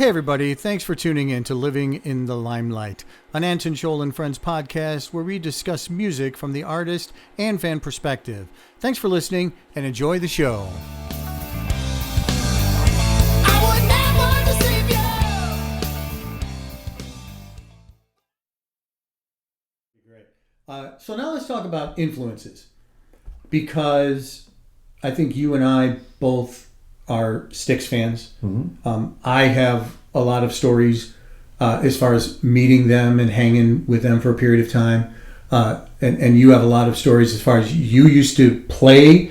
Hey everybody, thanks for tuning in to Living in the Limelight, an Anton Scholl and Friends podcast where we discuss music from the artist and fan perspective. Thanks for listening and enjoy the show. So now let's talk about influences, because I think you and I both are Styx fans. Mm-hmm. I have a lot of stories as far as meeting them and hanging with them for a period of time. And you have a lot of stories as far as you used to play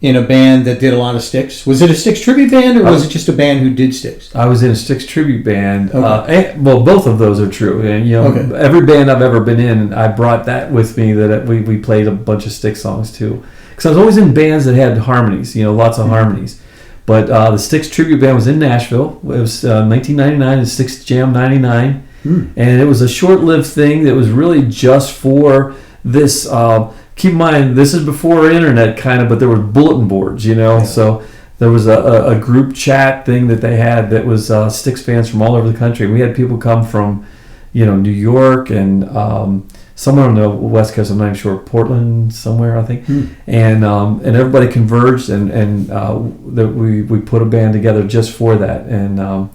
in a band that did a lot of Styx. Was it a Styx tribute band, or was it just a band who did Styx? I was in a Styx tribute band. Okay. Well, both of those are true. And Every band I've ever been in, I brought that with me. That we played a bunch of Styx songs too. Because I was always in bands that had harmonies. Lots of harmonies. But the Styx tribute band was in Nashville. It was 1999 and Styx Jam 99. And it was a short-lived thing that was really just for this. Keep in mind, this is before internet, kind of, but there were bulletin boards, Yeah. So there was a group chat thing that they had that was Styx fans from all over the country. We had people come from, New York and somewhere on the West Coast. I'm not even sure, Portland somewhere, I think. And everybody converged, and that we put a band together just for that. And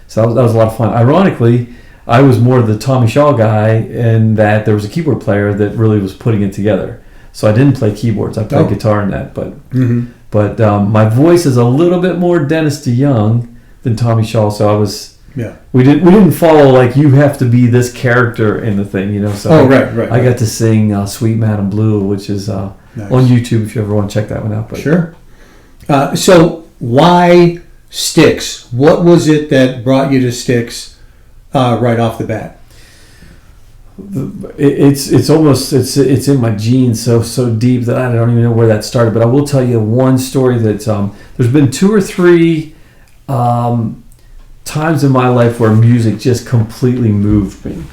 so that was a lot of fun. Ironically, I was more the Tommy Shaw guy, in that there was a keyboard player that really was putting it together. So I didn't play keyboards. I played guitar in that, but my voice is a little bit more Dennis DeYoung than Tommy Shaw. So I was we didn't follow like you have to be this character in the thing, So right. I got to sing Sweet Madam Blue, which is nice. On YouTube if you ever want to check that one out. But. Sure. So why Styx? What was it that brought you to Styx right off the bat? It's almost in my genes so deep that I don't even know where that started. But I will tell you one story that there's been 2 or 3 times in my life where music just completely moved me.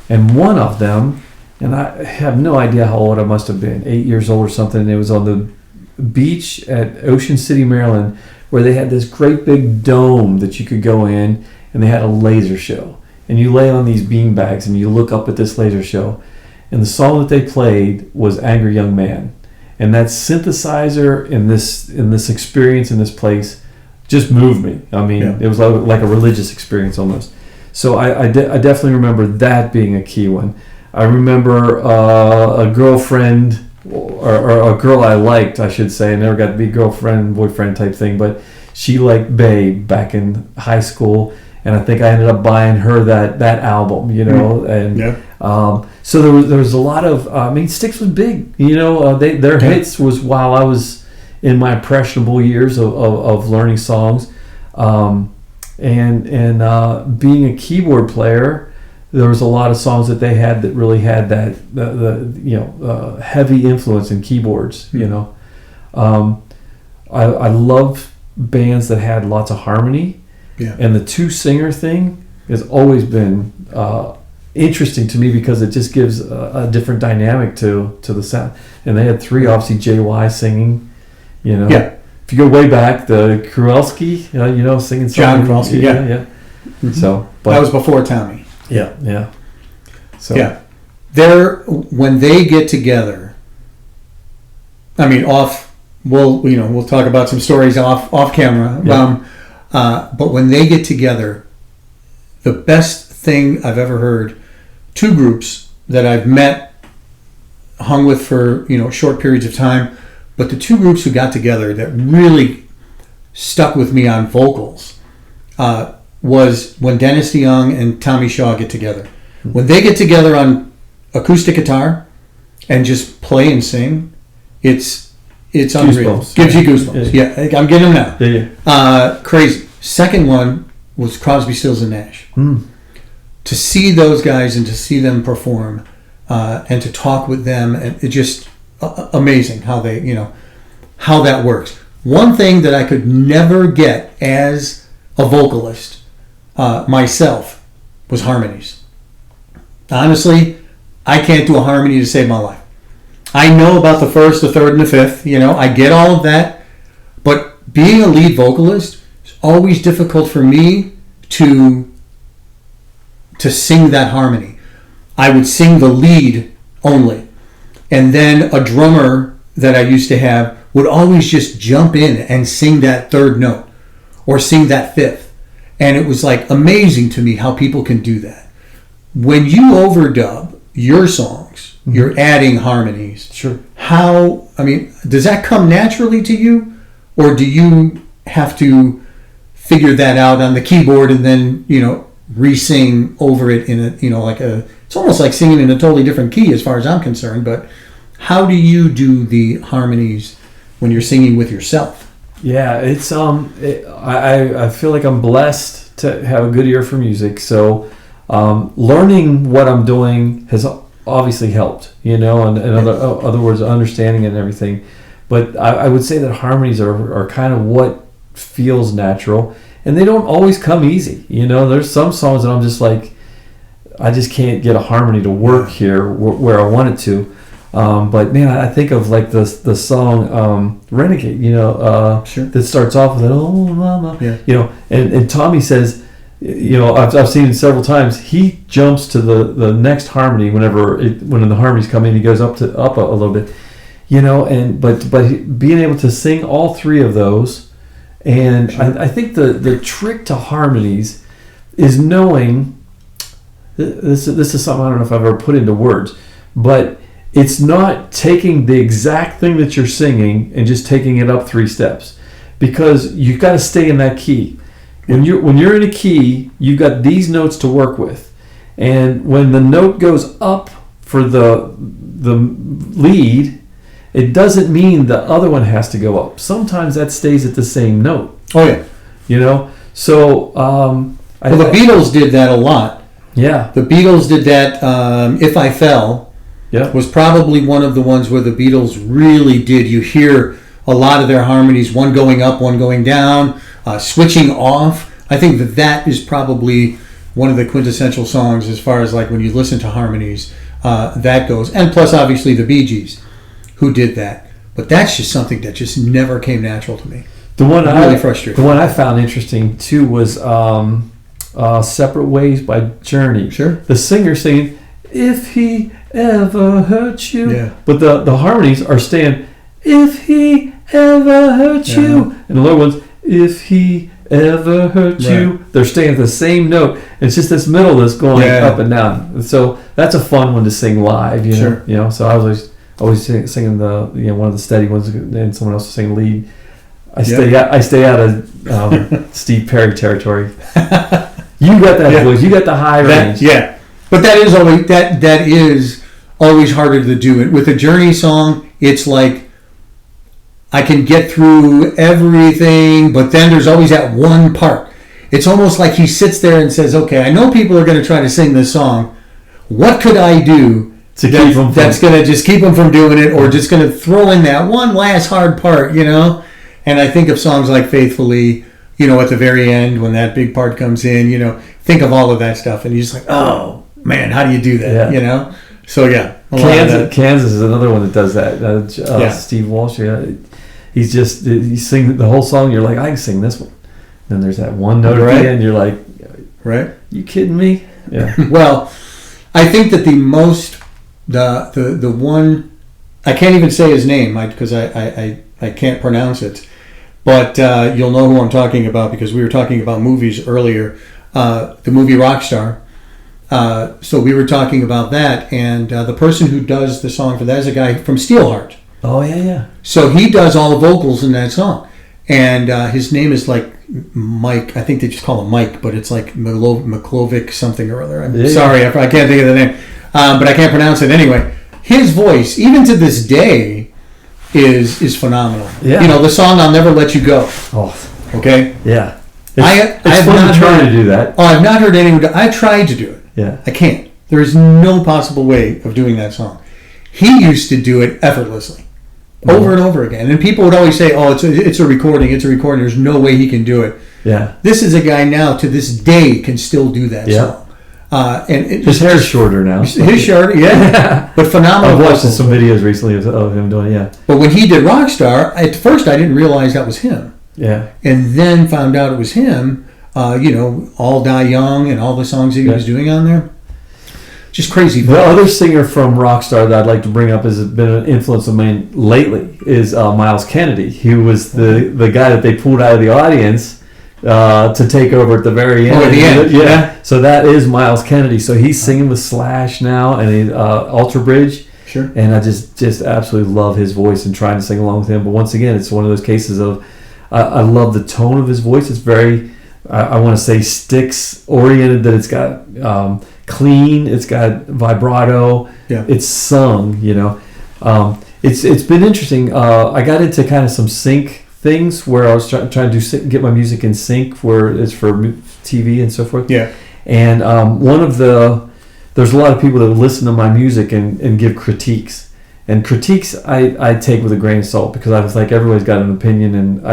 And one of them, and I have no idea how old I must have been, 8 years old or something. It was on the beach at Ocean City, Maryland, where they had this great big dome that you could go in, and they had a laser show. And you lay on these bean bags and you look up at this laser show. And the song that they played was Angry Young Man. And that synthesizer in this experience in this place just moved me. I mean, It was like a religious experience almost. So I definitely remember that being a key one. I remember a girlfriend, or a girl I liked, I should say. I never got to be girlfriend, boyfriend type thing, but she liked Babe back in high school. And I think I ended up buying her that album, and so there was a lot of. Styx was big, their hits was while I was in my impressionable years of learning songs, and being a keyboard player, there was a lot of songs that they had that really had that the heavy influence in keyboards. I love bands that had lots of harmony. Yeah. And the 2-singer thing has always been interesting to me because it just gives a different dynamic to the sound. And they had 3, obviously, JY singing, Yeah. If you go way back, the Kowalski, singing songs. John Kowalski, yeah. Mm-hmm. So, that was before Tommy. Yeah. So, when they get together, we'll talk about some stories off camera. Yeah. But when they get together, the best thing I've ever heard, 2 groups that I've met, hung with for short periods of time, but the 2 groups who got together that really stuck with me on vocals was when Dennis DeYoung and Tommy Shaw get together. When they get together on acoustic guitar and just play and sing, it's unreal. Goosebumps. Gives you goosebumps. Yeah, I'm getting them now. Yeah. Crazy. Second one was Crosby, Stills, and Nash. To see those guys and to see them perform and to talk with them, and it just amazing how they, how that works. One thing that I could never get as a vocalist myself was harmonies. Honestly, I can't do a harmony to save my life. I know about the first, the third, and the fifth. I get all of that. But being a lead vocalist is always difficult for me to sing that harmony. I would sing the lead only. And then a drummer that I used to have would always just jump in and sing that third note or sing that fifth. And it was like amazing to me how people can do that. When you overdub your songs, you're adding harmonies. Sure. Does that come naturally to you? Or do you have to figure that out on the keyboard and then, re-sing over it in it's almost like singing in a totally different key as far as I'm concerned, but how do you do the harmonies when you're singing with yourself? Yeah, it's I feel like I'm blessed to have a good ear for music, so learning what I'm doing has obviously helped, and other words, understanding it and everything. But I would say that harmonies are kind of what feels natural, and they don't always come easy. There's some songs that I'm just like, I just can't get a harmony to work here where I want it to. But man, I think of like the song Renegade, Sure. that starts off with "Oh Mama," and Tommy says, I've seen it several times. He jumps to the next harmony when the harmonies come in. He goes up a little bit, but being able to sing all three of those, and sure. I think the trick to harmonies is knowing. This is something I don't know if I've ever put into words, but it's not taking the exact thing that you're singing and just taking it up 3 steps, because you've got to stay in that key. When you're in a key, you've got these notes to work with, and when the note goes up for the lead, it doesn't mean the other one has to go up. Sometimes that stays at the same note. Oh yeah. So the Beatles did that a lot. Yeah. The Beatles did that. If I Fell was probably one of the ones where the Beatles really did. You hear a lot of their harmonies, one going up, one going down, switching off. I think that is probably one of the quintessential songs as far as like when you listen to harmonies, that goes. And plus, obviously, the Bee Gees, who did that. But that's just something that just never came natural to me. Really frustrating. The one I found interesting, too, was... Separate Ways by Journey. Sure. The singer saying, "If he ever hurt you," but the harmonies are staying, "If he ever hurt you," and the lower ones, "If he ever hurt you." They're staying at the same note. It's just this middle that's going up and down. So that's a fun one to sing live. Sure. So I was always singing the one of the steady ones, and someone else was singing lead. I stay out of Steve Perry territory. You got that voice. You got the high range. But that is always harder to do. With a Journey song, it's like I can get through everything, but then there's always that one part. It's almost like he sits there and says, "Okay, I know people are going to try to sing this song. What could I do that's going to just keep them from doing it, or just going to throw in that one last hard part?" And I think of songs like "Faithfully." At the very end when that big part comes in, think of all of that stuff, and you're just like, oh man, how do you do that? So Kansas is another one that does that. Steve Walsh, he sings the whole song. You're like, I can sing this one. Then there's that one note at the end. You're like, right? You kidding me? Yeah. Well, I think that the one, I can't even say his name because I can't pronounce it. But you'll know who I'm talking about because we were talking about movies earlier. The movie Rockstar. So we were talking about that, and the person who does the song for that is a guy from Steelheart. Oh, yeah. So he does all the vocals in that song. And his name is like Mike. I think they just call him Mike, but it's like Miklovic something or other. I'm sorry, I can't think of the name. But I can't pronounce it anyway. His voice, even to this day, is phenomenal. Yeah. The song "I'll Never Let You Go." Oh, okay. Yeah. It's fun to try to do that. Oh, I've not heard anyone. I tried to do it. Yeah. I can't. There is no possible way of doing that song. He used to do it effortlessly, over and over again. And people would always say, "Oh, it's a recording. It's a recording. There's no way he can do it." Yeah. This is a guy now to this day can still do that song. And his hair's shorter now. His shorter, but phenomenal. I've watched some videos recently of him doing it. But when he did Rockstar, at first I didn't realize that was him. Yeah. And then found out it was him All Die Young and all the songs that he was doing on there. Just crazy. The other singer from Rockstar that I'd like to bring up has been an influence of mine lately is Miles Kennedy. He was the guy that they pulled out of the audience to take over at the very end. Oh, at the end. Yeah. So that is Miles Kennedy. So he's singing with Slash now and Alter Bridge. Sure. And I just absolutely love his voice and trying to sing along with him. But once again, it's one of those cases of I love the tone of his voice. It's very, I want to say, Styx oriented, that it's got clean, it's got vibrato, it's sung, it's been interesting. I got into kind of some sync things where I was trying to get my music in sync, where it's for TV and so forth. Yeah. And there's a lot of people that listen to my music and give critiques. And critiques I take with a grain of salt, because I was like, everybody's got an opinion, and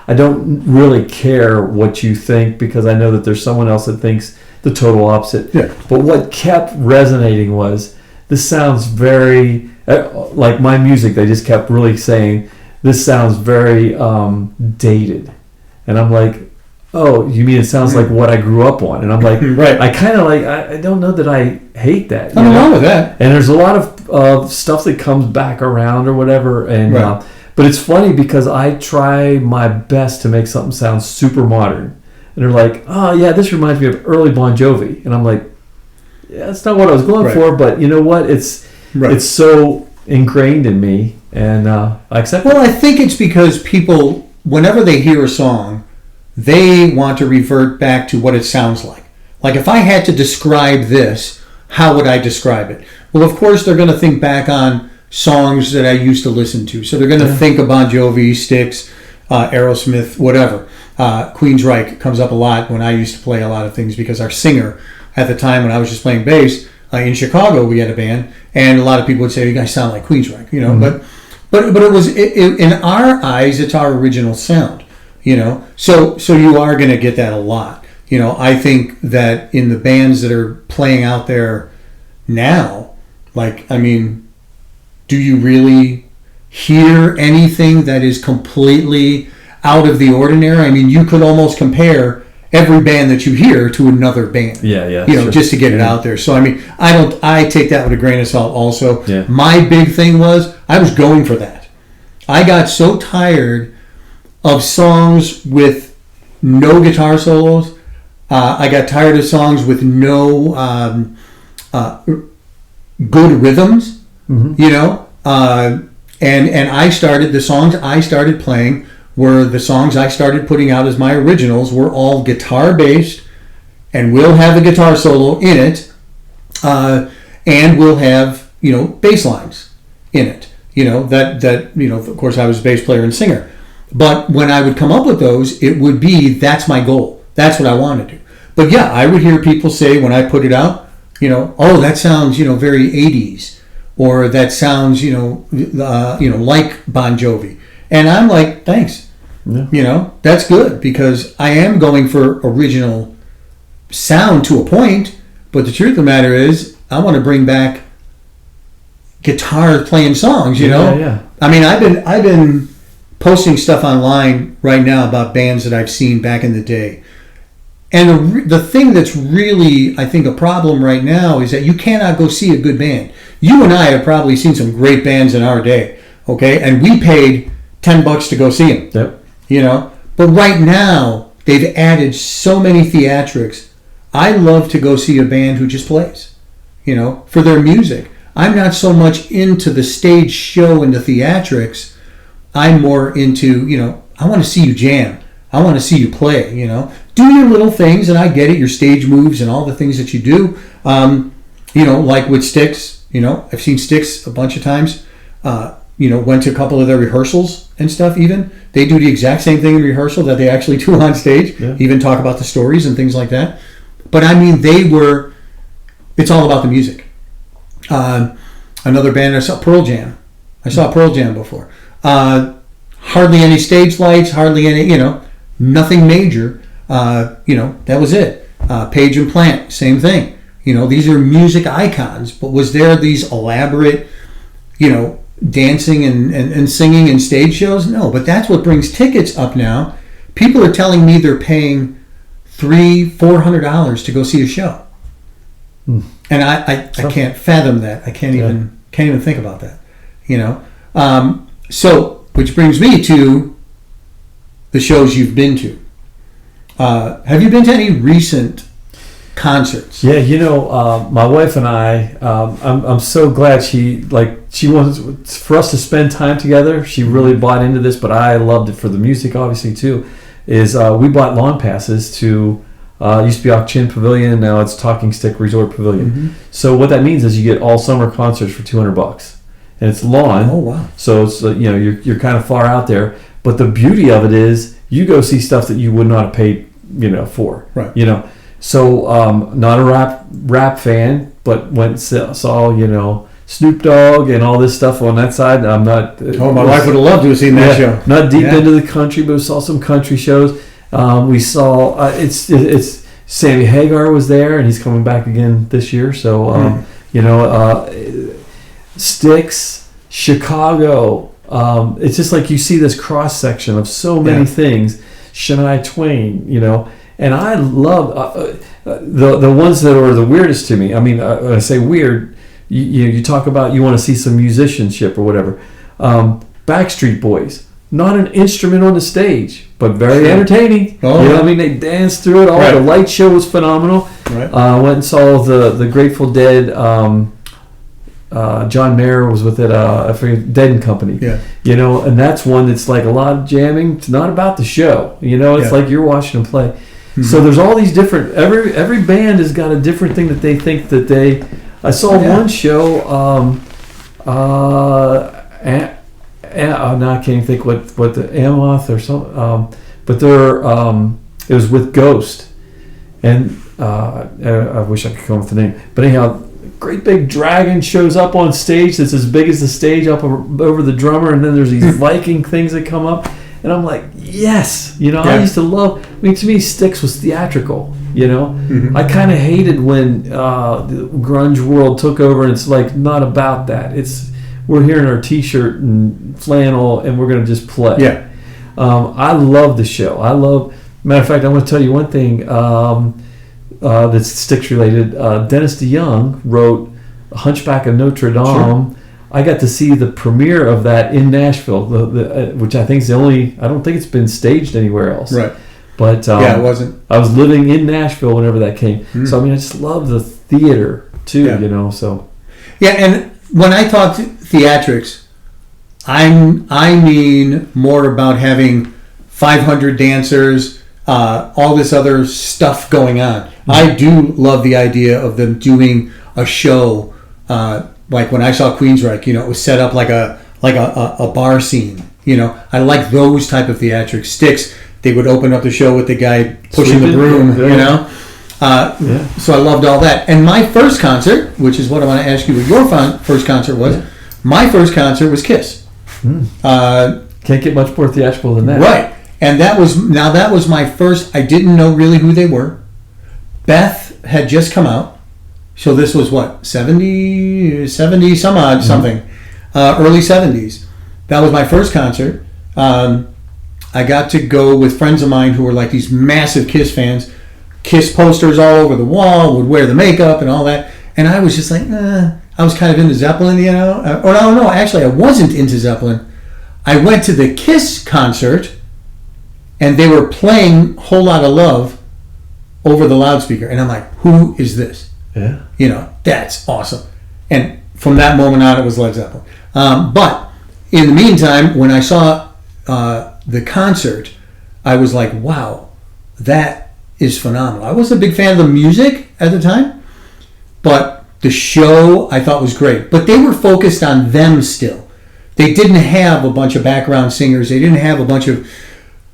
I don't really care what you think, because I know that there's someone else that thinks the total opposite. Yeah. But what kept resonating was, this sounds very like my music. They just kept really saying, this sounds very dated, and I'm like, oh, you mean it sounds like what I grew up on? And I'm like, right. I kind of like, I don't know that I hate that. Nothing wrong with that. And there's a lot of stuff that comes back around or whatever, and but it's funny because I try my best to make something sound super modern. And they're like, oh, yeah, this reminds me of early Bon Jovi. And I'm like, yeah, that's not what I was going for, but you know what? It's so ingrained in me, and I accept it. Well, I think it's because people, whenever they hear a song, they want to revert back to what it sounds like. Like, if I had to describe this, how would I describe it? Well, of course, they're going to think back on songs that I used to listen to. So they're going to think of Bon Jovi, Styx, Aerosmith, whatever. Queensryche comes up a lot when I used to play a lot of things, because our singer at the time when I was just playing bass in Chicago, we had a band, and a lot of people would say, you guys sound like Queensryche, but it was in our eyes, it's our original sound, so you are going to get that a lot. I think that in the bands that are playing out there now, do you really hear anything that is completely out of the ordinary? I mean, you could almost compare every band that you hear to another band. Yeah. Sure. Just to get it out there. So, I mean, I take that with a grain of salt also. Yeah. My big thing was, I was going for that. I got so tired of songs with no guitar solos. I got tired of songs with no good rhythms, and I started, the songs I started playing were the songs I started putting out as my originals, were all guitar based, and will have a guitar solo in it, and will have bass lines in it. Of course I was a bass player and singer, but when I would come up with those, it would be, that's my goal, that's what I want to do. But yeah, I would hear people say when I put it out, oh, that sounds very 80s, or that sounds like Bon Jovi. And I'm like, thanks. Yeah. That's good, because I am going for original sound to a point, but the truth of the matter is, I want to bring back guitar playing songs, Yeah. I mean, I've been posting stuff online right now about bands that I've seen back in the day. And the thing that's really, I think, a problem right now is that you cannot go see a good band. You and I have probably seen some great bands in our day, okay? And we paid $10 to go see them. Yep. But right now, they've added so many theatrics. I love to go see a band who just plays, for their music. I'm not so much into the stage show and the theatrics. I'm more into, I want to see you jam. I want to see you play, Do your little things, and I get it, your stage moves and all the things that you do. Like with Styx, I've seen Styx a bunch of times. Went to a couple of their rehearsals and stuff even. They do the exact same thing in rehearsal that they actually do on stage. Yeah. Even talk about the stories and things like that. But I mean, it's all about the music. Another band, I saw Pearl Jam. Before. Hardly any stage lights, hardly any, nothing major. That was it. Page and Plant, same thing. These are music icons, but was there these elaborate, dancing and singing and stage shows? No, but that's what brings tickets up now. People are telling me they're paying $300-$400 to go see a show. And I can't fathom that. I can't even think about that. So which brings me to the shows you've been to. Have you been to any recent concerts? Yeah, my wife and I, I'm so glad she wants for us to spend time together. She really bought into this, but I loved it for the music, obviously, too. We bought lawn passes to, used to be Auction Pavilion, now it's Talking Stick Resort Pavilion. Mm-hmm. So what that means is you get all summer concerts for $200. And it's lawn. Oh, wow. So it's, you're kind of far out there. But the beauty of it is you go see stuff that you would not have paid, for. Right. So not a rap fan, but went and saw, Snoop Dogg and all this stuff on that side. I'm not. My wife would have loved to have seen that show. Not deep into the country, but we saw some country shows. We saw it's Sammy Hagar was there, and he's coming back again this year. So Styx, Chicago. It's just like you see this cross section of so many things. Shania Twain, and I love the ones that are the weirdest to me. I mean, when I say weird, you talk about you want to see some musicianship or whatever. Backstreet Boys, not an instrument on the stage, but very entertaining. They danced through it all. Right. The light show was phenomenal. Right. Went and saw the Grateful Dead. John Mayer was with it. I forget, Dead and Company. Yeah. And that's one that's like a lot of jamming. It's not about the show. It's like you're watching them play. Mm-hmm. So there's all these different. Every band has got a different thing that they think that they. I saw one show. Now I can't even think what the Amoth or something. But they're it was with Ghost, and I wish I could come up with the name. But anyhow. Great big dragon shows up on stage that's as big as the stage up over the drummer, and then there's these Viking things that come up, and I'm like, yes, I used to love. I mean, to me, Styx was theatrical. Mm-hmm. I kind of hated when the grunge world took over, and it's like not about that. We're here in our t-shirt and flannel, and we're gonna just play. Yeah. I love the show. Matter of fact, I'm gonna tell you one thing. That's Styx related. Dennis DeYoung wrote Hunchback of Notre Dame. Sure. I got to see the premiere of that in Nashville, which I think is the only. I don't think it's been staged anywhere else. Right. But it wasn't. I was living in Nashville whenever that came. Mm. So I just love the theater too. Yeah. So. Yeah, and when I talk theatrics, I mean more about having 500 dancers. All this other stuff going on. Mm-hmm. I do love the idea of them doing a show, like when I saw Queensryche. It was set up like a bar scene. I like those type of theatrics. Styx, they would open up the show with the guy pushing the broom. So I loved all that. And my first concert, which is what I want to ask you, what your first concert was. Yeah. My first concert was Kiss. Mm. Can't get much more theatrical than that, right? And that was my first. I didn't know really who they were. Beth had just come out, so this was what 70 some odd something, early 70s. That was my first concert. I got to go with friends of mine who were like these massive Kiss fans. Kiss posters all over the wall, would wear the makeup and all that, and I was just like, I was kind of into Zeppelin, or no, actually I wasn't into Zeppelin. I went to the Kiss concert. And they were playing Whole Lotta Love over the loudspeaker. And I'm like, who is this? Yeah. That's awesome. And from that moment on, it was Led Zeppelin. But in the meantime, when I saw the concert, I was like, wow, that is phenomenal. I wasn't a big fan of the music at the time, but the show I thought was great. But they were focused on them still. They didn't have a bunch of background singers. They didn't have a bunch of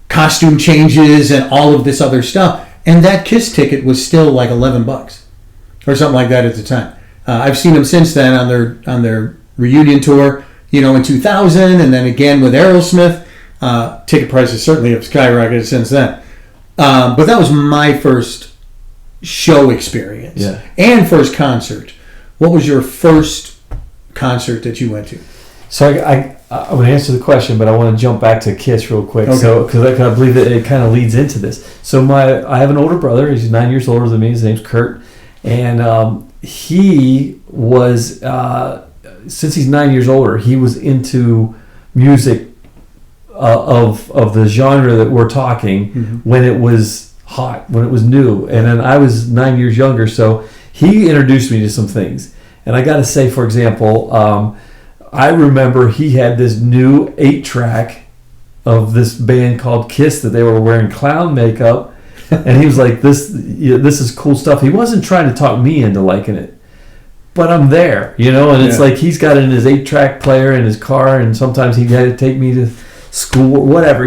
costume changes and all of this other stuff, and that Kiss ticket was still like $11 or something like that at the time. I've seen them since then on their reunion tour, in 2000, and then again with Aerosmith. Ticket prices certainly have skyrocketed since then. But that was my first show experience and first concert. What was your first concert that you went to? So I'm going to answer the question, but I want to jump back to Kiss real quick. Okay. So, because I believe that it kind of leads into this. So, I have an older brother. He's 9 years older than me. His name's Kurt, and he was since he's 9 years older, he was into music of the genre that we're talking when it was hot, when it was new, and then I was 9 years younger, so he introduced me to some things. And I got to say, for example, I remember he had this new 8-track of this band called Kiss that they were wearing clown makeup, and he was like, "This is cool stuff." He wasn't trying to talk me into liking it, but I'm there, and it's like he's got it in his 8-track player in his car, and sometimes he had to take me to school or whatever,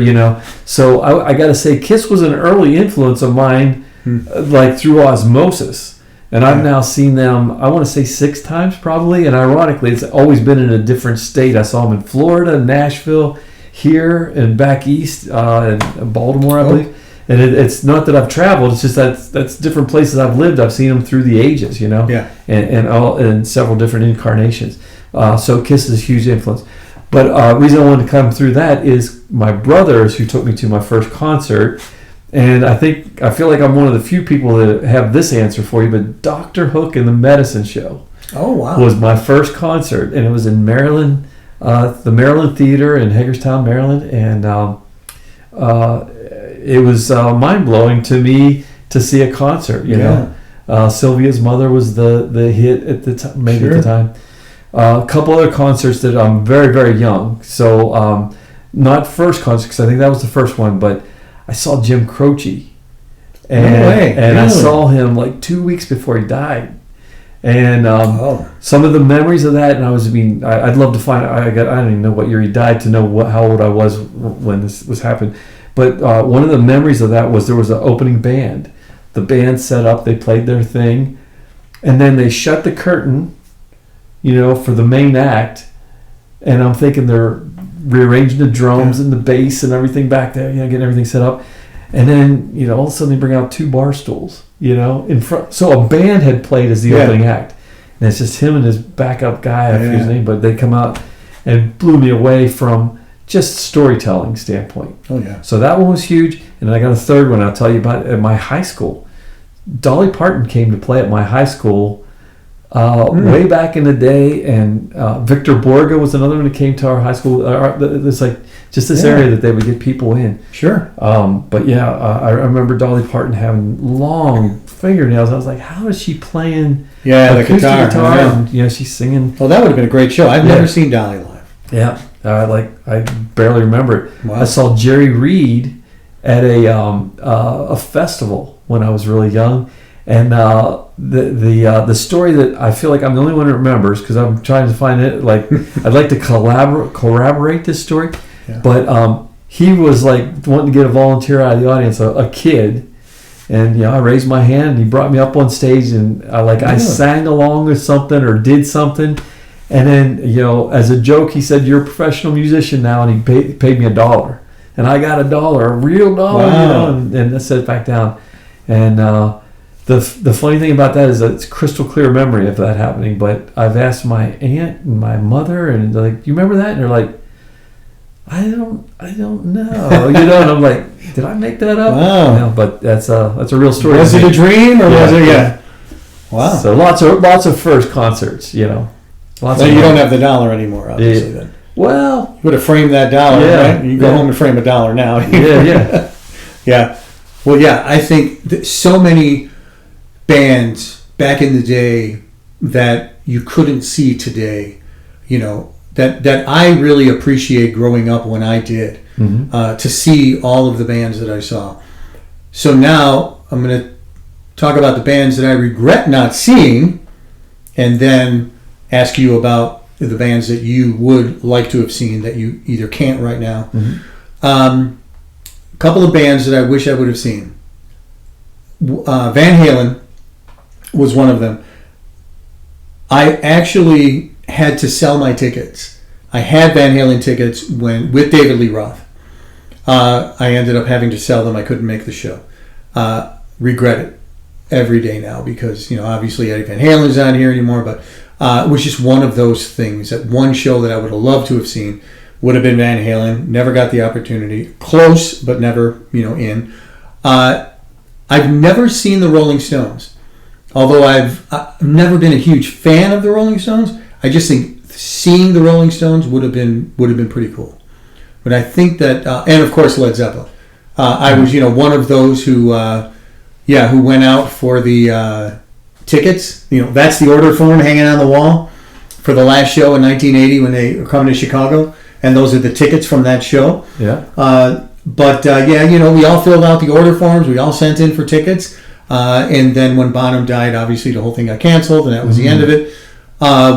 So I got to say, Kiss was an early influence of mine, like through osmosis. And I've now seen them, I want to say 6 times probably. And ironically, it's always been in a different state. I saw them in Florida, Nashville, here, and back east, in Baltimore, I believe. And it's not that I've traveled. It's just that's different places I've lived. I've seen them through the ages, Yeah. and several different incarnations. So Kiss is a huge influence. But the reason I wanted to come through that is my brothers who took me to my first concert. And I feel like I'm one of the few people that have this answer for you, but Dr. Hook and the Medicine Show was my first concert, and it was in Maryland, the Maryland Theater in Hagerstown, Maryland, and it was mind-blowing to me to see a concert, Sylvia's Mother was the hit at the time, maybe at the time. A couple other concerts that I'm very, very young, so not first concert, because I think that was the first one, but I saw Jim Croce, and I saw him like 2 weeks before he died, and some of the memories of that. And I'd love to find. I don't even know what year he died to know how old I was when this was happening. But one of the memories of that was there was an opening band. The band set up, they played their thing, and then they shut the curtain, for the main act. And I'm thinking they're rearranging the drums and the bass and everything back there, getting everything set up. And then, all of a sudden they bring out 2 bar stools, in front. So a band had played as the opening act. And it's just him and his backup guy, I forget his name, but they come out and blew me away from just storytelling standpoint. Oh, yeah. So that one was huge. And then I got a third one I'll tell you about at my high school. Dolly Parton came to play at my high school way back in the day, and Victor Borga was another one that came to our high school. It's like just this area that they would get people in. Sure. But I remember Dolly Parton having long fingernails. I was like, how is she playing the guitar? And, she's singing. Well, that would have been a great show. I've never seen Dolly live. Yeah. I barely remember it. Wow. I saw Jerry Reed at a festival when I was really young. And the story that I feel like I'm the only one that remembers, because I'm trying to find it, like I'd like to corroborate this story, but he was like wanting to get a volunteer out of the audience, a kid, and I raised my hand and he brought me up on stage, and I sang along with something or did something, and then as a joke he said, "You're a professional musician now," and he paid me $1, and I got $1, a real dollar, and I set it back down, and The funny thing about that is that it's crystal clear memory of that happening. But I've asked my aunt and my mother, and they're like, "Do you remember that?" And they're like, "I don't know." And I'm like, "Did I make that up?" Wow. But that's a real story. Was it a dream or was it? Yeah. Wow. So lots of first concerts. Lots. You don't have the $1 anymore, obviously. Then. Well, you would have framed that $1, right? You go home and frame $1 now. Yeah. Yeah. Well, yeah. I think that so many bands back in the day that you couldn't see today, that I really appreciate growing up when I did, to see all of the bands that I saw. So now I'm going to talk about the bands that I regret not seeing, and then ask you about the bands that you would like to have seen that you either can't right now. A couple of bands that I wish I would have seen. Van Halen was one of them. I actually had to sell my tickets. I had Van Halen tickets with David Lee Roth. I ended up having to sell them. I couldn't make the show. Regret it every day now because, obviously Eddie Van Halen's not here anymore, but it was just one of those things, that one show that I would have loved to have seen. would have been Van Halen. Never got the opportunity. Close, but never, in. I've never seen the Rolling Stones. Although I've never been a huge fan of the Rolling Stones, I just think seeing the Rolling Stones would have been pretty cool. But I think that, and of course Led Zeppelin. I was, one of those who went out for the tickets. That's the order form hanging on the wall for the last show in 1980 when they were coming to Chicago, and those are the tickets from that show. Yeah. We all filled out the order forms. We all sent in for tickets. And then when Bonham died, obviously the whole thing got canceled, and that was the end of it.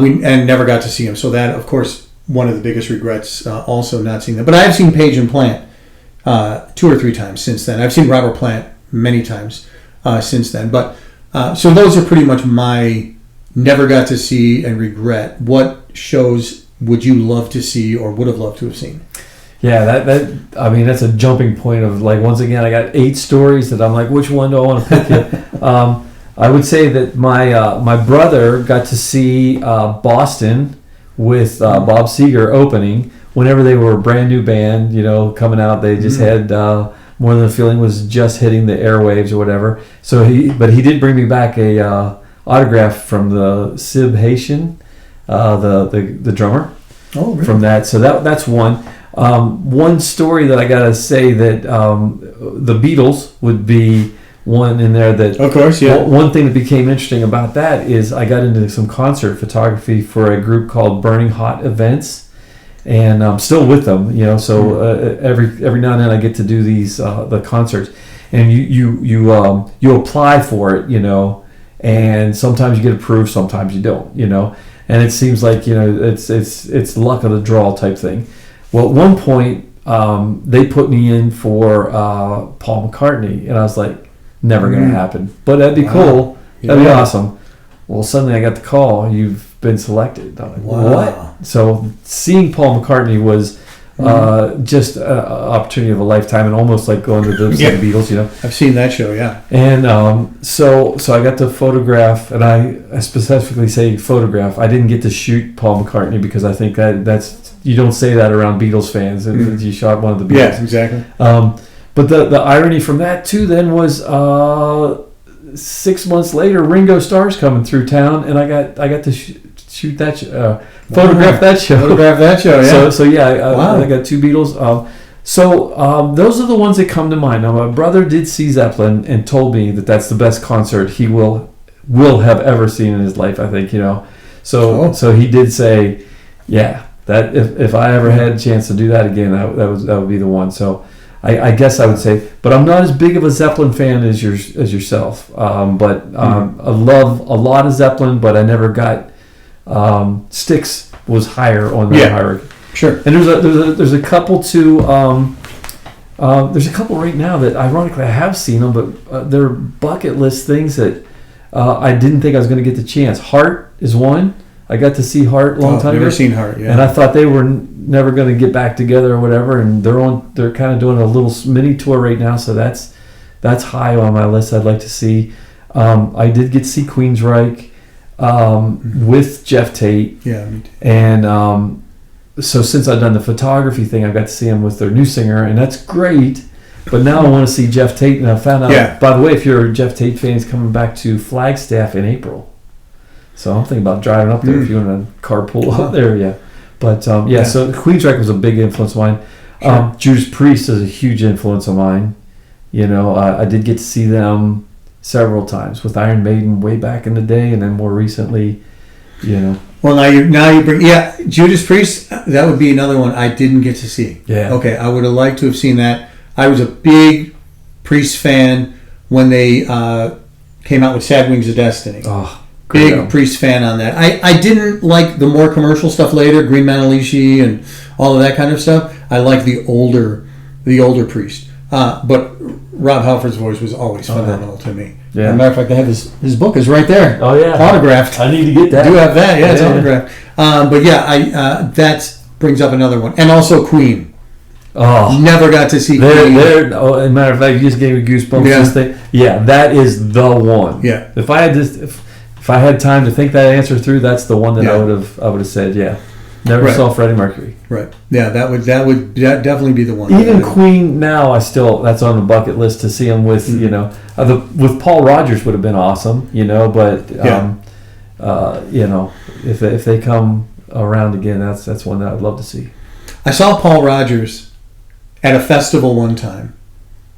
We never got to see him. So that, of course, one of the biggest regrets, also not seeing them. But I have seen Page and Plant 2 or 3 times since then. I've seen Robert Plant many times since then. But so those are pretty much my never got to see and regret. What shows would you love to see or would have loved to have seen? Yeah, that's a jumping point of, like, once again, I got 8 stories that I'm like, which one do I want to pick here? I would say that my brother got to see Boston with Bob Seger opening whenever they were a brand new band, coming out. They just had More Than a Feeling was just hitting the airwaves or whatever. So he did bring me back a autograph from the Sib Haitian, the drummer. Oh, really? From that. So that's one. One story that I gotta say that the Beatles would be one in there that, of course, yeah. One thing that became interesting about that is I got into some concert photography for a group called Burning Hot Events, and I'm still with them, so every now and then I get to do these the concerts, and you apply for it, and sometimes you get approved, sometimes you don't, and it seems like it's luck of the draw type thing. Well, at one point, they put me in for Paul McCartney, and I was like, never going to happen. But that'd be cool. That'd be awesome. Well, suddenly I got the call, you've been selected. I'm like, what? So seeing Paul McCartney was just an opportunity of a lifetime, and almost like going to the Beatles, I've seen that show, yeah. And so I got to photograph, and I specifically say photograph. I didn't get to shoot Paul McCartney because I think that's... You don't say that around Beatles fans. You shot one of the Beatles. Yes, exactly. But the irony from that, too, then was 6 months later, Ringo Starr's coming through town, and I got to shoot that photograph that show. Photograph that show, yeah. So I got 2 Beatles. Those are the ones that come to mind. Now, my brother did see Zeppelin and told me that that's the best concert he will have ever seen in his life, I think, So he did say, yeah, that if I ever had a chance to do that again, that would be the one. So I guess I would say, but I'm not as big of a Zeppelin fan as yourself. I love a lot of Zeppelin, but I never got Styx was higher on the hierarchy. Sure. And there's a couple too. There's a couple right now that ironically I have seen them, but they're bucket list things that I didn't think I was going to get the chance. Heart is one. I got to see Heart a long time ago. Never seen Heart, yeah. And I thought they were never going to get back together or whatever. And they're kind of doing a little mini tour right now, so that's high on my list. I'd like to see. I did get to see Queensryche with Jeff Tate. Yeah, me too. And so since I've done the photography thing, I got to see him with their new singer, and that's great. But now I want to see Jeff Tate, and I found out. By the way, if you're a Jeff Tate fan, he's coming back to Flagstaff in April. So I'm thinking about driving up there if you want to carpool up there, yeah. But so Queensryche was a big influence of mine. Sure. Judas Priest is a huge influence of mine. I did get to see them several times with Iron Maiden way back in the day, and then more recently, Well, now you bring Judas Priest. That would be another one I didn't get to see. Yeah. Okay, I would have liked to have seen that. I was a big Priest fan when they came out with Sad Wings of Destiny. Oh. Big Priest fan on that. I didn't like the more commercial stuff later, Green Manalishi and all of that kind of stuff. I like the older Priest. But Rob Halford's voice was always phenomenal to me. Yeah. As a matter of fact, I have his book is right there. Oh yeah, autographed. I need to get that. I do have that. Yeah, it's autographed. But that brings up another one, and also Queen. Oh, never got to see Queen. As a matter of fact, you just gave me goosebumps. Yeah. This thing. Yeah, that is the one. Yeah. If I had time to think that answer through, that's the one that I would have said. Yeah. Never Right. saw Freddie Mercury. Right. Yeah, that would definitely be the one. Even Queen now, that's on the bucket list to see him with, with Paul Rogers would have been awesome, but, if they come around again, that's one that I'd love to see. I saw Paul Rogers at a festival one time,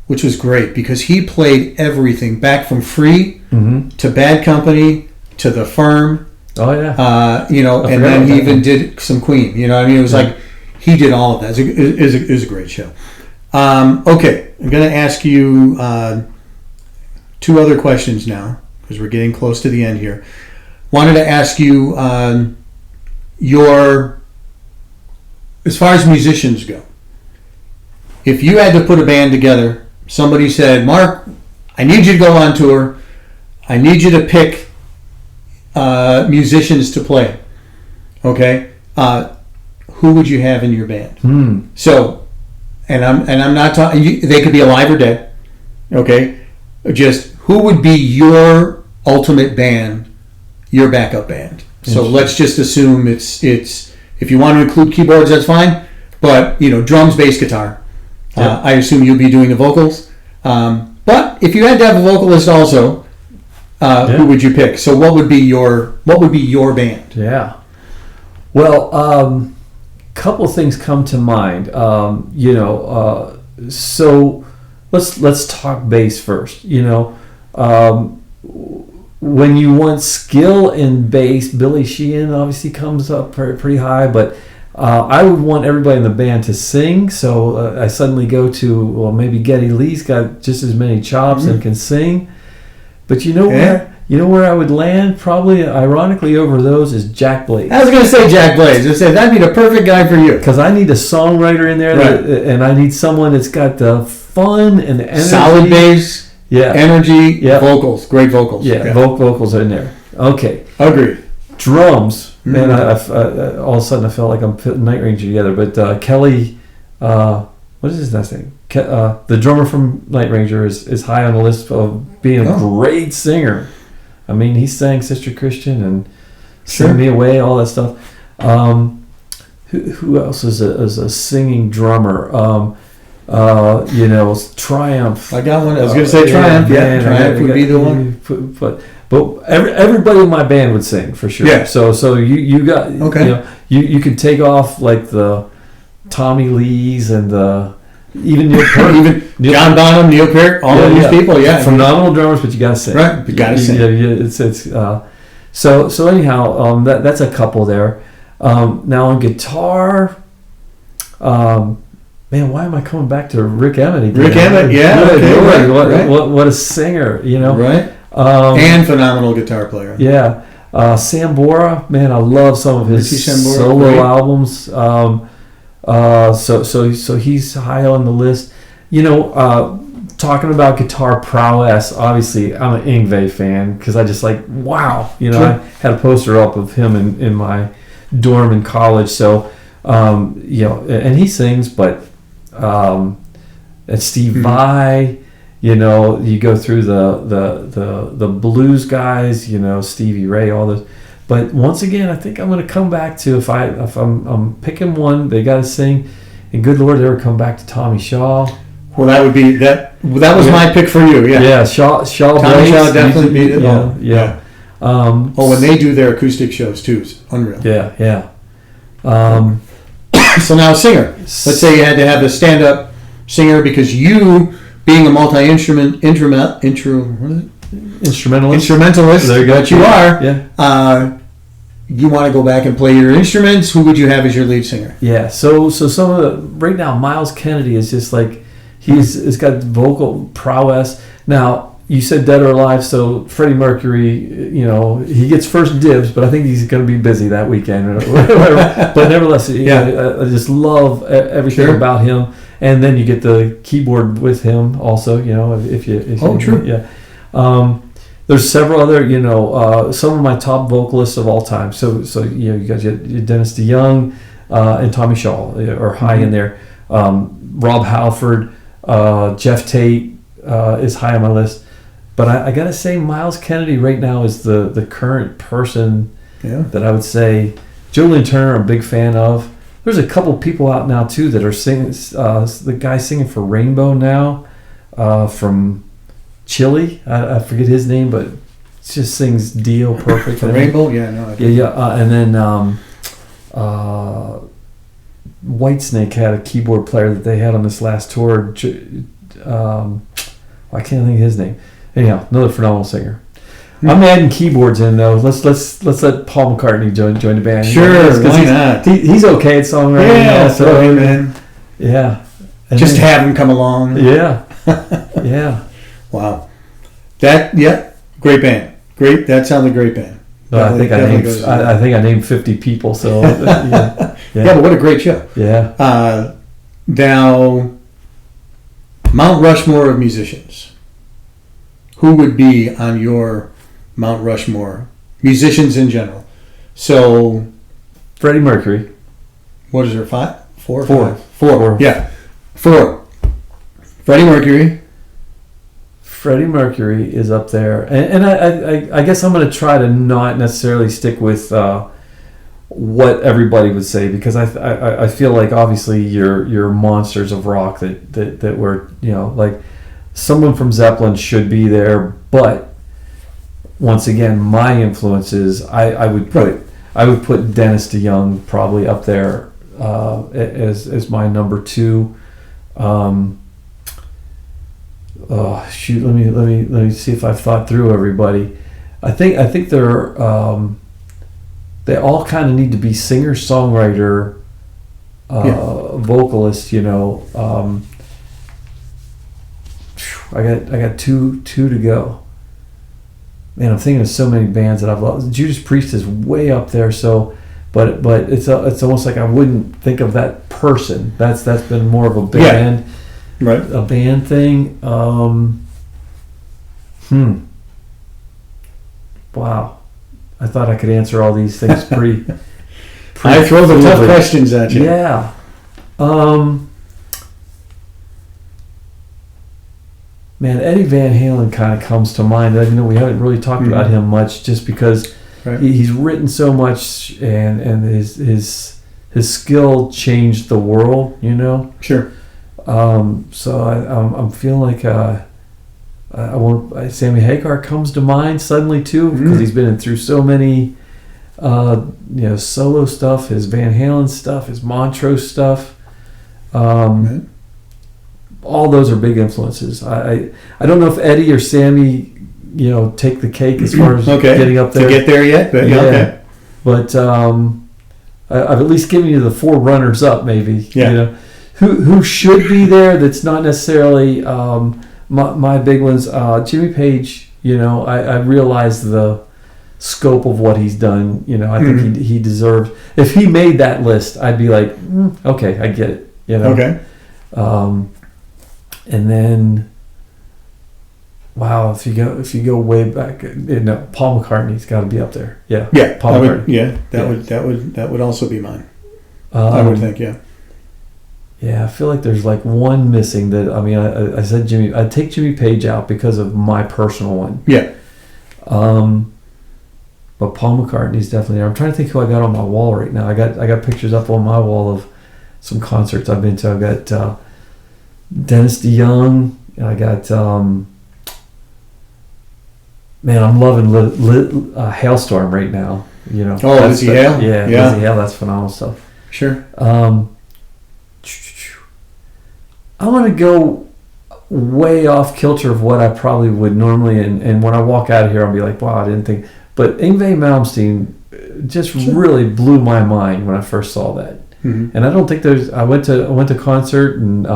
which was great because he played everything back from Free to Bad Company to The Firm. Oh yeah. And then he even did some Queen. You know what I mean? It was like he did all of that. It was a great show. Okay, I'm going to ask you 2 other questions now because we're getting close to the end here. Wanted to ask you as far as musicians go, if you had to put a band together, somebody said, Mark, I need you to go on tour. I need you to pick musicians to play. Okay? Who would you have in your band? So, and I'm not talking, they could be alive or dead. Okay? Just who would be your ultimate band, your backup band? So let's just assume it's if you want to include keyboards, that's fine. But, drums, bass, guitar. I assume you'll be doing the vocals. But if you had to have a vocalist also, who would you pick? So what would be your band? Yeah. Well, couple things come to mind. So let's talk bass first. When you want skill in bass, Billy Sheehan obviously comes up pretty high, but I would want everybody in the band to sing. So I suddenly go to, maybe Geddy Lee's got just as many chops and can sing. But where I would land, probably ironically over those, is Jack Blades. I was going to say Jack Blades. I said that'd be the perfect guy for you. Because I need a songwriter in there, and I need someone that's got the fun and the energy. Solid bass. Yeah. Energy, vocals, great vocals. Yeah. Vocals are in there. Okay. Agreed. Drums, man, I all of a sudden I felt like I'm putting Night Ranger together. But Kelly, what is his last name? The drummer from Night Ranger is high on the list of being a great singer. I mean, he sang Sister Christian and Sing Me Away, all that stuff. Who else is a singing drummer? Triumph. I got one. I was going to say Triumph. Yeah, Triumph would be the one. But everybody in my band would sing for sure. Yeah. So you got you could take off like the Tommy Lees and even Neil Peart, John Bonham, Neil Peart, all of these people. Yeah, phenomenal drummers, but you got to sing. Right, you got to sing. Yeah, so anyhow, that's a couple there. Now on guitar. Man, why am I coming back to Rick Emmett again? Rick Emmett, What a singer, Right. And phenomenal guitar player. Yeah. Sam Bora, man, I love some of his solo albums. So he's high on the list. Talking about guitar prowess, obviously I'm an Yngwie fan because I just wow. I had a poster up of him in my dorm in college. So, and he sings, but and Steve Vai, you go through the blues guys, Stevie Ray, all those. But once again, I think I'm going to come back to if I'm picking one, they got to sing. And good Lord, they would come back to Tommy Shaw. Well, that would be that. Well, that was my pick for you. Yeah. Yeah, Shaw. Tommy Shaw definitely beat it. Yeah. When they do their acoustic shows too, it's unreal. Yeah. So now singer. Let's say you had to have a stand-up singer because you, being a instrumentalist there you go. that you are, you want to go back and play your instruments. Who would you have as your lead singer? Yeah. So some of the right now, Miles Kennedy is just he's got vocal prowess. Now you said Dead or Alive, so Freddie Mercury, he gets first dibs, but I think he's going to be busy that weekend or whatever. But nevertheless, I just love everything about him. And then you get the keyboard with him also, if you true. Yeah. There's several other, some of my top vocalists of all time. So you got your Dennis DeYoung and Tommy Shaw are high in there. Rob Halford, Jeff Tate is high on my list. But I got to say Miles Kennedy right now is the current person that I would say Joe Turner, I'm a big fan of. There's a couple people out now too that are singing. The guy singing for Rainbow now, from Chile. I forget his name, but just sings Dio perfect. For Rainbow, yeah, no. And then Whitesnake had a keyboard player that they had on this last tour. I can't think of his name. Anyhow, another phenomenal singer. I'm adding keyboards in though. Let's let Paul McCartney join the band. Sure, why not? He's okay at songwriting. Yeah, throw him in. Yeah. And just have him come along. Yeah. Yeah. Wow. Great band. Great. That sounds like a great band. I think I named 50 people. So yeah. But what a great show. Yeah. Now, Mount Rushmore of musicians. Who would be on your Mount Rushmore? Musicians in general. So, Freddie Mercury. What is there? 5? 4? Four. 4. Yeah. 4. Freddie Mercury. Freddie Mercury is up there, and I guess I'm going to try to not necessarily stick with what everybody would say, because I feel like obviously you're monsters of rock that were, like someone from Zeppelin should be there, but once again my influences I would put Dennis DeYoung probably up there as my number 2. Oh shoot! Let me see if I've thought through everybody. I think they're they all kind of need to be singer songwriter, vocalist. I got two to go. Man, I'm thinking of so many bands that I've loved. Judas Priest is way up there. So, but it's almost like I wouldn't think of that person. That's been more of a band. Yeah. Right. A band thing. Wow. I thought I could answer all these things pretty I throw the tough questions at you. Yeah. Man, Eddie Van Halen kind of comes to mind. I know we haven't really talked about him much, just because he's written so much, and his skill changed the world. Sure. So I'm feeling like Sammy Hagar comes to mind suddenly too, because he's been through so many solo stuff, his Van Halen stuff, his Montrose stuff. All those are big influences. I don't know if Eddie or Sammy take the cake as far as getting up there. To get there yet, but okay. But I've at least given you the 4 runners up, maybe. Yeah. Who should be there? That's not necessarily my big ones. Jimmy Page. I realize the scope of what he's done. I think he deserves. If he made that list, I'd be like, okay, I get it. Okay. And then, wow, if you go way back, Paul McCartney's got to be up there. Yeah. Yeah. Paul McCartney. That would also be mine. I would think. Yeah. Yeah, I feel like there's like one missing that, I said Jimmy. I'd take Jimmy Page out because of my personal one. Yeah. But Paul McCartney's definitely there. I'm trying to think who I got on my wall right now. I got pictures up on my wall of some concerts I've been to. I've got Dennis DeYoung, and I got man, I'm loving Hailstorm right now. Lizzie Hale? Yeah, Lizzie Hale, that's phenomenal stuff. Sure. I want to go way off kilter of what I probably would normally, and when I walk out of here, I'll be like, wow, I didn't think. But Yngwie Malmsteen just really blew my mind when I first saw that. And I don't think I went to concert, and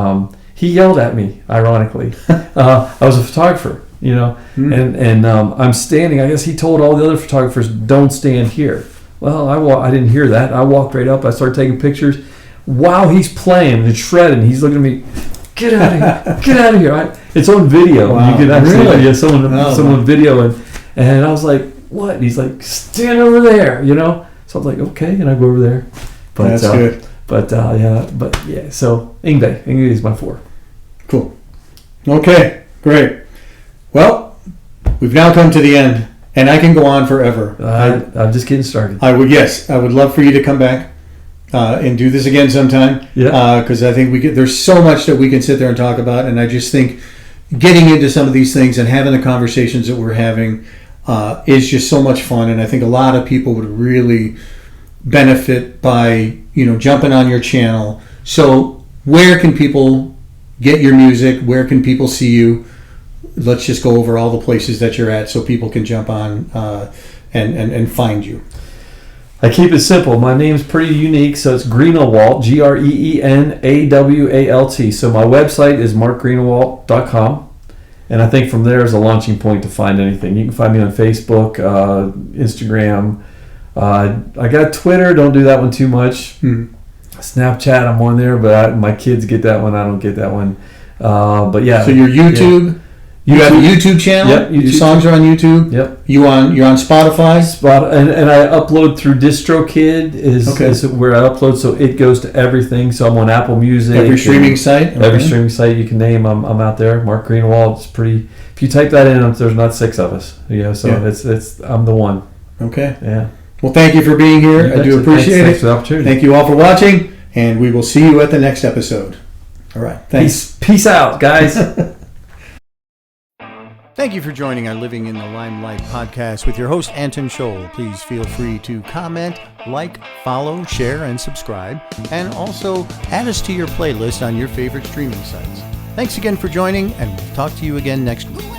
he yelled at me, ironically. I was a photographer, and I'm standing. I guess he told all the other photographers, don't stand here. Well, I didn't hear that. I walked right up. I started taking pictures. While he's playing and shredding, he's looking at me, get out of here, get out of here. It's on video. Wow. You can actually someone video it. And I was like, what? And he's like, stand over there, So I was like, okay, and I go over there. But, that's good. So Yngwie is my 4. Cool. Okay, great. Well, we've now come to the end And I can go on forever. I'm just getting started. I would love for you to come back and do this again sometime. Yeah. Because I think there's so much that we can sit there and talk about, and I just think getting into some of these things and having the conversations that we're having is just so much fun, and I think a lot of people would really benefit by jumping on your channel. So where can people get your music? Where can people see you? Let's just go over all the places that you're at so people can jump on and find you. I keep it simple. My name's pretty unique, so it's Greenawalt, Greenawalt. So my website is markgreenawalt.com, and I think from there is a launching point to find anything. You can find me on Facebook, Instagram. I got Twitter. Don't do that one too much. Snapchat, I'm on there, but my kids get that one. I don't get that one. But yeah. So your YouTube. Yeah. You have a YouTube channel? Yep. Your songs are on YouTube? Yep. You're on Spotify? And I upload through DistroKid is where I upload, so it goes to everything. So I'm on Apple Music. Every streaming site? Every streaming site you can name, I'm out there. Mark Greenawalt. It's pretty. If you type that in, there's not 6 of us. It's I'm the one. Okay. Yeah. Well, thank you for being here. I do appreciate it. Thanks for the opportunity. Thank you all for watching, and we will see you at the next episode. All right. Thanks. Peace out, guys. Thank you for joining our Living in the Limelight podcast with your host, Anton Scholl. Please feel free to comment, like, follow, share, and subscribe. And also add us to your playlist on your favorite streaming sites. Thanks again for joining, and we'll talk to you again next week.